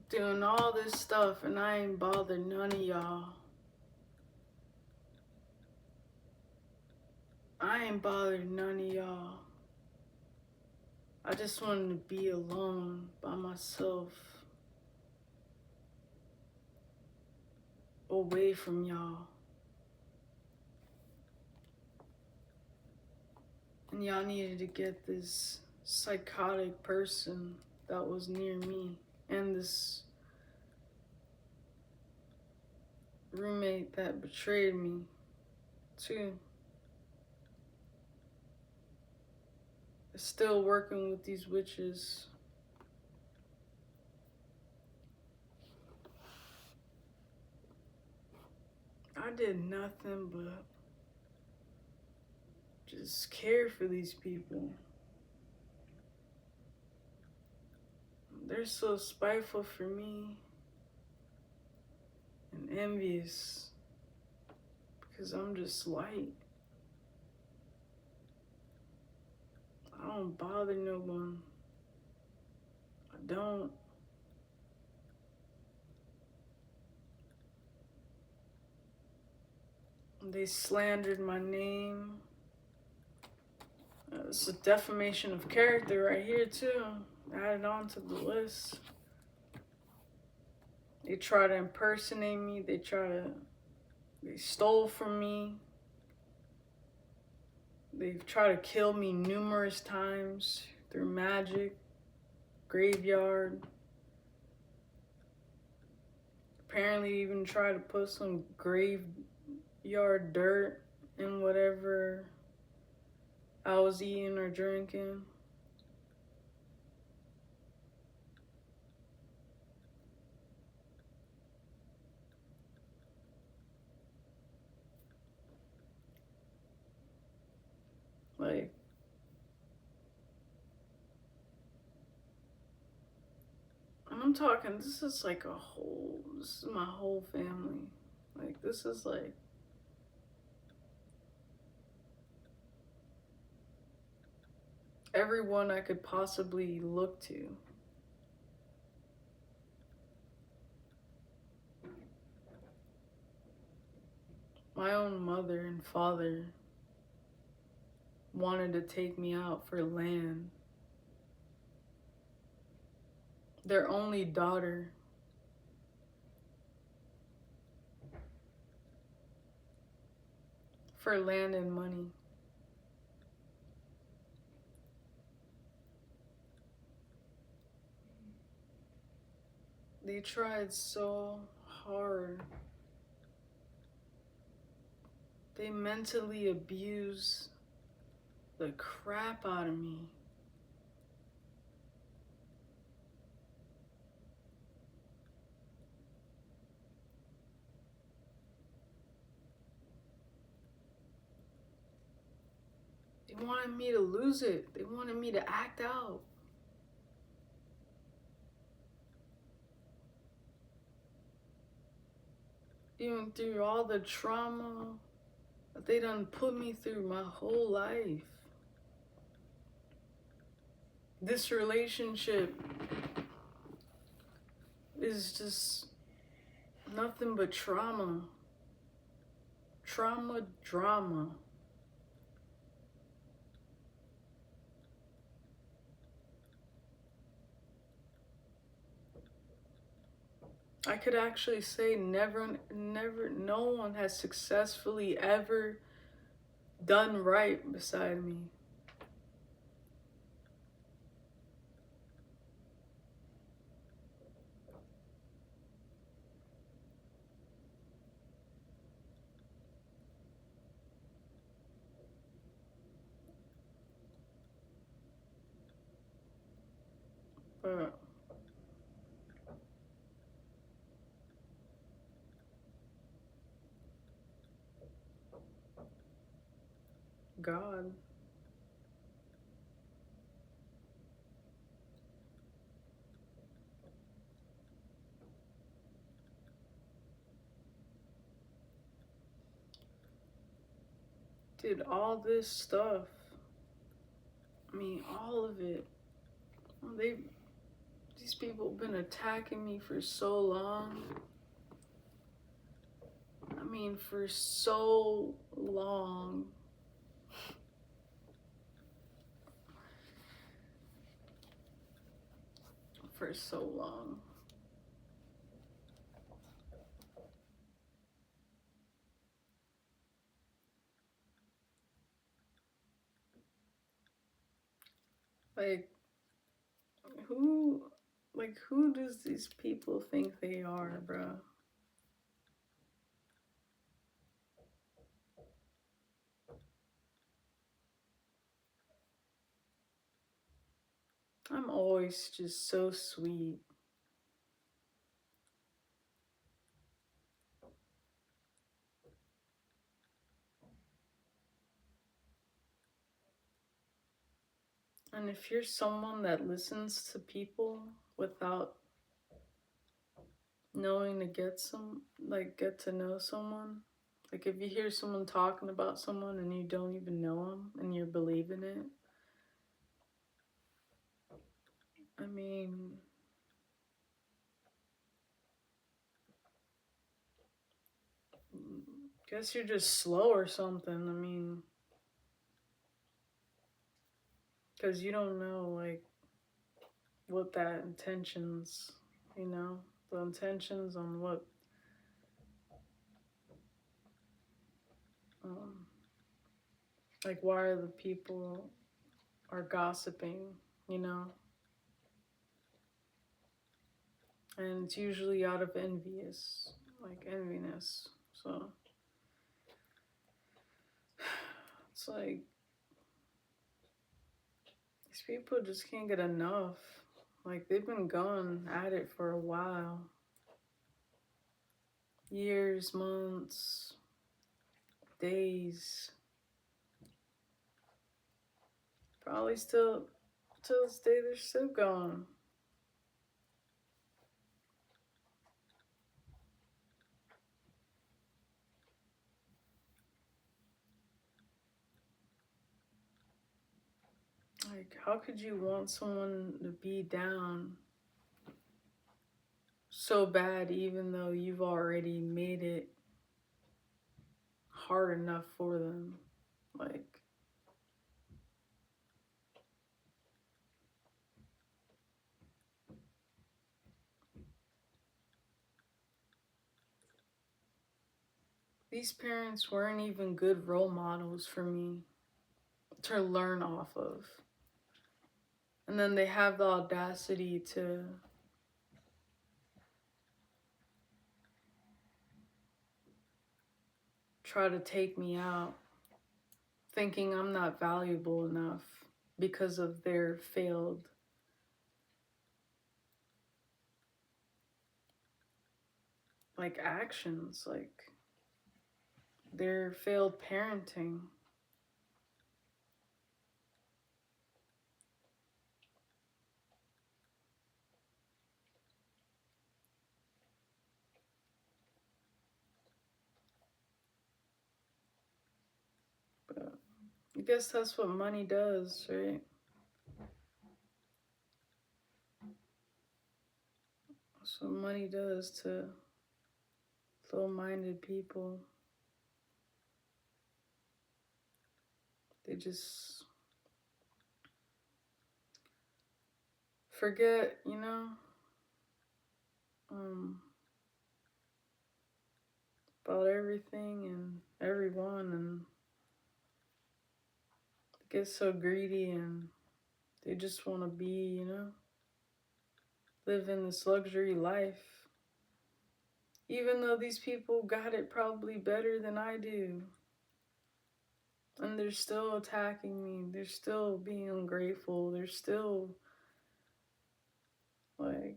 Doing all this stuff, and I ain't bothered none of y'all. I ain't bothered none of y'all. I just wanted to be alone by myself. Away from y'all. And y'all needed to get this psychotic person that was near me. And this roommate that betrayed me, too. Is still working with these witches. I did nothing but just care for these people. They're so spiteful for me and envious because I'm just light. I don't bother no one. I don't. They slandered my name. It's a defamation of character right here too. Added on to the list. They try to impersonate me. They stole from me. They've tried to kill me numerous times through magic, graveyard. Apparently even tried to put some graveyard dirt in whatever I was eating or drinking. Like, talking, this is like this is my whole family. Like, this is like, everyone I could possibly look to. My own mother and father wanted to take me out for land. Their only daughter. For land and money. They tried so hard. They mentally abused the crap out of me. They wanted me to lose it. They wanted me to act out. Even through all the trauma that they done put me through my whole life. This relationship is just nothing but trauma. Trauma, drama. I could actually say never, no one has successfully ever done right beside me. But God. Did all this stuff. I mean, all of it. These people have been attacking me for so long. I mean, for so long. For so long. Like, who does these people think they are, bro? I'm always just so sweet. And if you're someone that listens to people without knowing to get to know someone, like if you hear someone talking about someone and you don't even know them and you're believing it, I mean, guess you're just slow or something. I mean, because you don't know, like, what that intentions, the intentions on what, like, why are the people are gossiping, and it's usually out of enviness. So it's like these people just can't get enough. Like, they've been going at it for a while. Years, months, days. Probably still, till this day, they're still going. Like, how could you want someone to be down so bad even though you've already made it hard enough for them? Like, these parents weren't even good role models for me to learn off of. And then they have the audacity to try to take me out, thinking I'm not valuable enough because of their failed actions, like their failed parenting. But I guess that's what money does, right? That's what money does to low-minded people. They just forget, about everything and everyone, and get so greedy, and they just want to be, live in this luxury life. Even though these people got it probably better than I do. And they're still attacking me. They're still being ungrateful. They're still, like,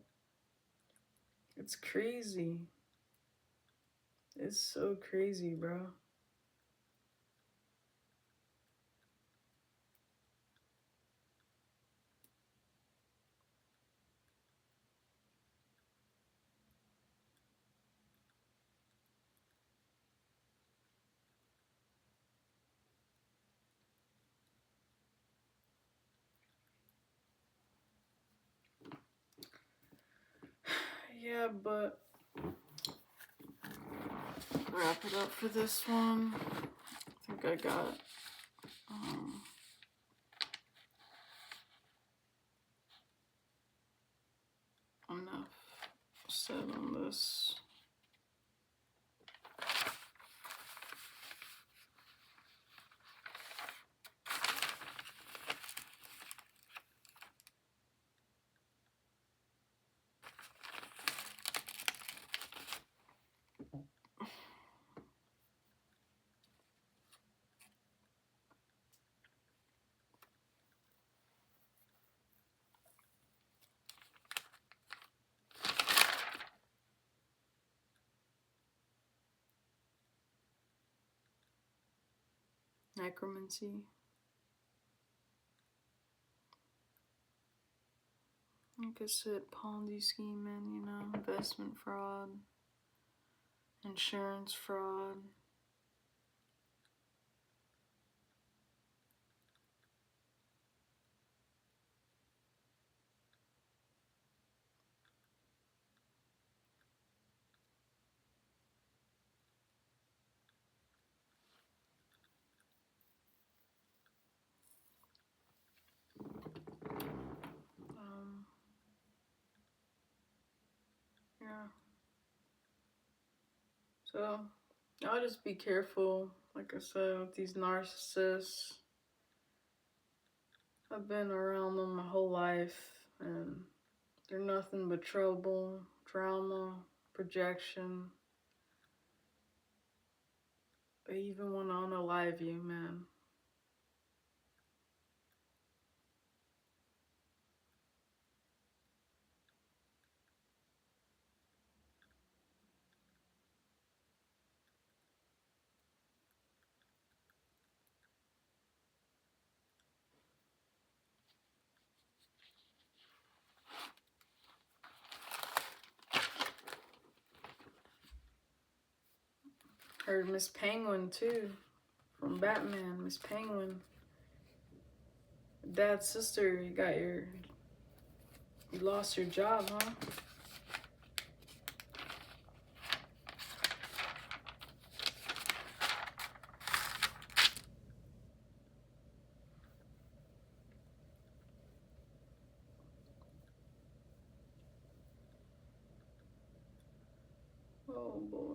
it's crazy. It's so crazy, bro. Yeah, but wrap it up for this one. I think I got enough said on this. Necromancy. Like I said, Ponzi scheming, investment fraud, insurance fraud. Yeah. So, I'll just be careful, like I said, with these narcissists. I've been around them my whole life, and they're nothing but trouble, drama, projection. They even want to unalive you, man. Heard Miss Penguin, too, from Batman. Miss Penguin Dad's sister, you lost your job, huh? Oh boy.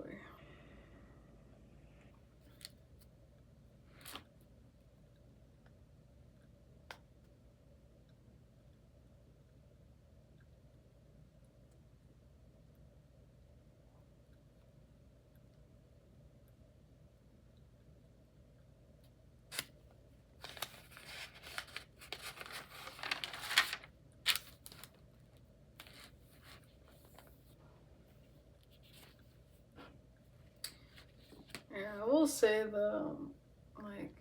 Yeah, I will say like,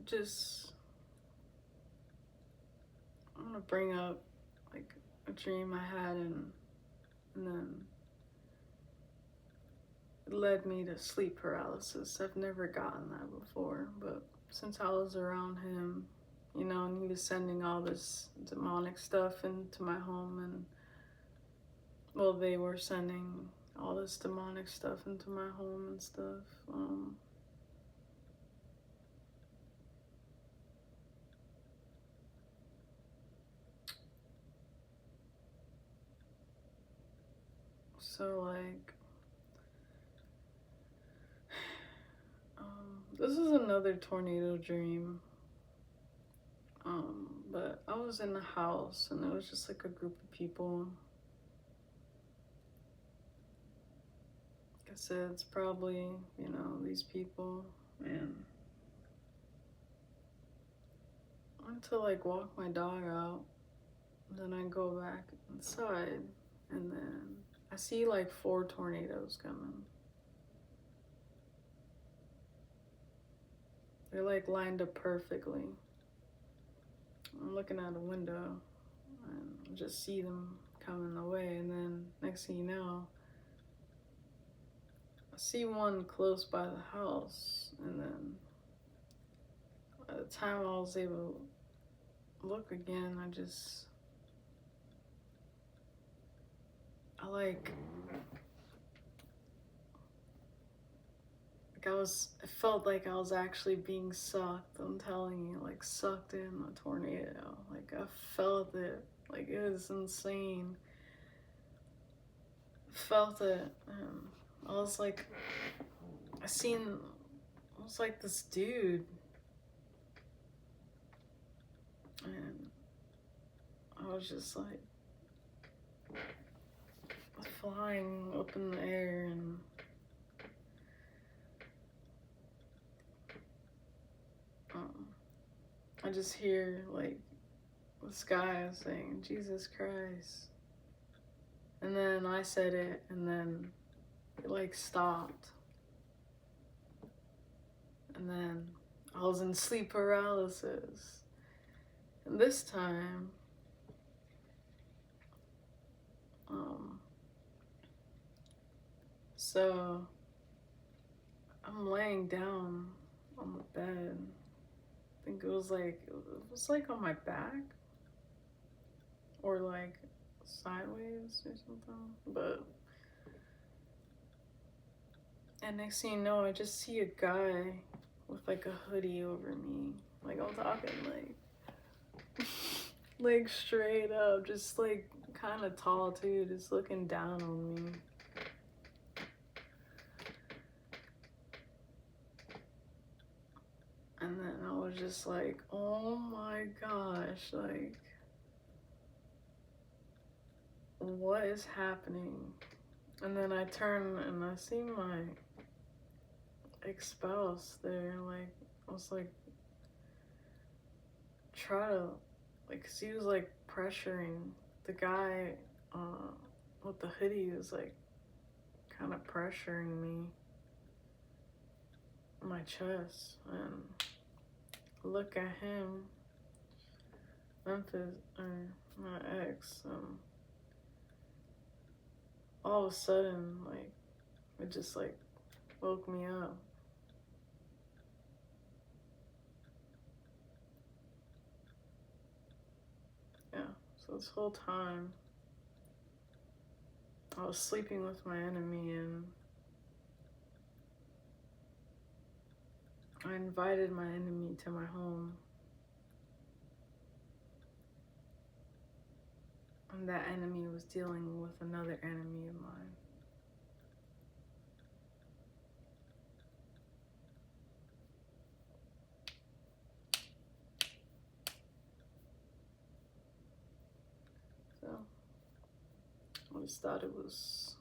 just, I'm gonna bring up like a dream I had, and then it led me to sleep paralysis. I've never gotten that before, but since I was around him, you know, and he was sending all this demonic stuff into my home, and well, they were sending all this demonic stuff into my home and stuff. So like, this is another tornado dream. But I was in the house and it was just like a group of people. Like I said, it's probably, you know, these people. And I went to like walk my dog out. Then I go back inside and then I see like 4 tornadoes coming. They're like lined up perfectly. I'm looking out a window and I just see them coming the way, and then next thing you know, I see one close by the house, and then by the time I was able to look again, I felt like I was actually being sucked. I'm telling you, like sucked in a tornado. Like I felt it. Like it was insane. I felt it. I was like, it was like this dude. And I was just like flying up in the air, and I just hear like this guy saying, Jesus Christ. And then I said it, and then it like stopped. And then I was in sleep paralysis. And this time, so I'm laying down on the bed. I think it was like on my back or like sideways or something. But and next thing you know, I just see a guy with like a hoodie over me. Like I'm talking like like straight up, just like kind of tall too, just looking down on me. And then I was just like, oh my gosh, like, what is happening? And then I turn and I see my ex-spouse there. Like, I was like, try to, like, 'cause he was like pressuring the guy with the hoodie, was like kind of pressuring me, my chest. And look at him, Memphis, or my ex, all of a sudden, like, it just like woke me up. So this whole time, I was sleeping with my enemy, and I invited my enemy to my home. And that enemy was dealing with another enemy of mine. So I just thought it was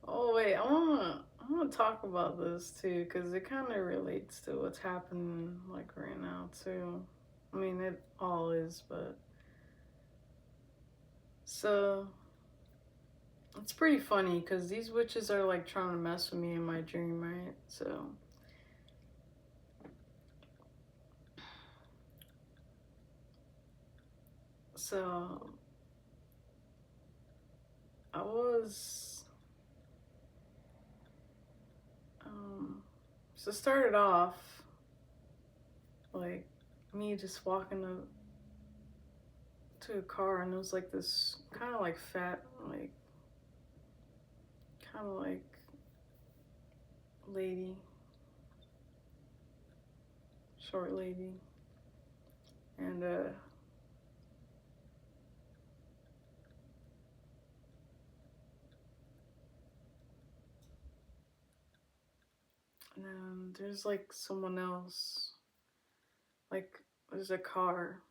oh wait, I wanna talk about this too, because it kind of relates to what's happening like right now too. I mean, it all is, but so it's pretty funny because these witches are like trying to mess with me in my dream, right? So I was so it started off like me just walking up to a car, and it was like this kind of like fat, like kind of like lady, short lady, and and then there's like someone else, like there's a car,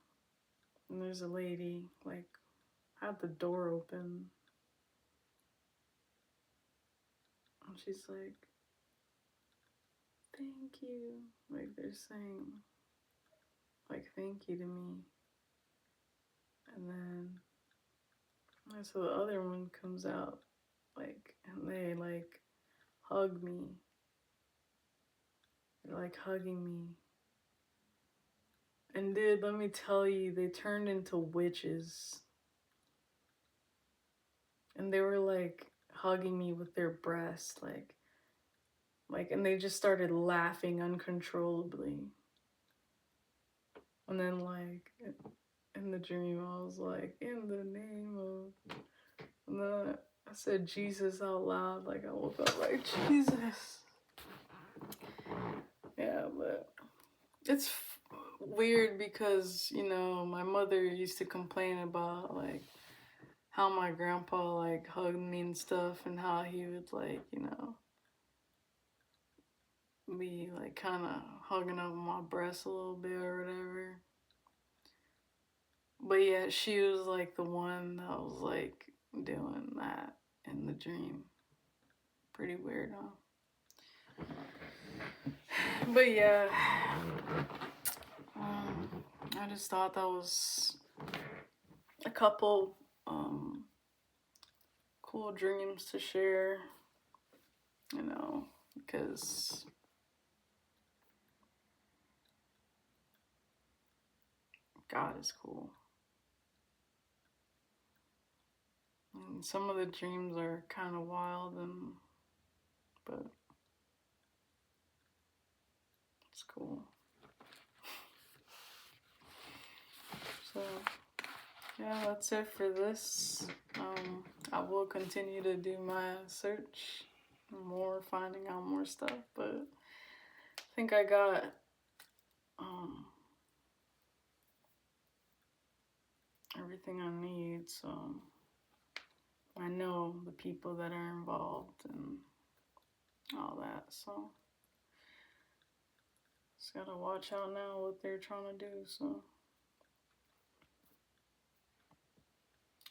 and there's a lady, like had the door open, and she's like, thank you, like they're saying like thank you to me. And then so the other one comes out, like, and they like hug me. They're like hugging me. And dude, let me tell you, they turned into witches. And they were like hugging me with their breasts, and they just started laughing uncontrollably. And then like in the dream, I was like, in the name of, and then I said Jesus out loud, like I woke up like Jesus. Yeah, but it's weird because, you know, my mother used to complain about like how my grandpa like hugged me and stuff, and how he would like, you know, be like kind of hugging up my breast a little bit or whatever. But yeah, she was like the one that was like doing that in the dream. Pretty weird, huh? But yeah, I just thought that was a couple cool dreams to share, you know, because God is cool. And some of the dreams are kind of wild, but it's cool. So yeah, that's it for this. I will continue to do my search, finding out more stuff, but I think I got everything I need, so I know the people that are involved and all that, so just gotta watch out now what they're trying to do, so.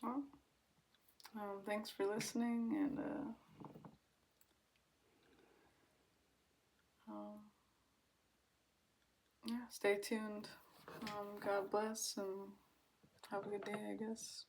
Well, thanks for listening, and yeah, stay tuned. God bless, and have a good day, I guess.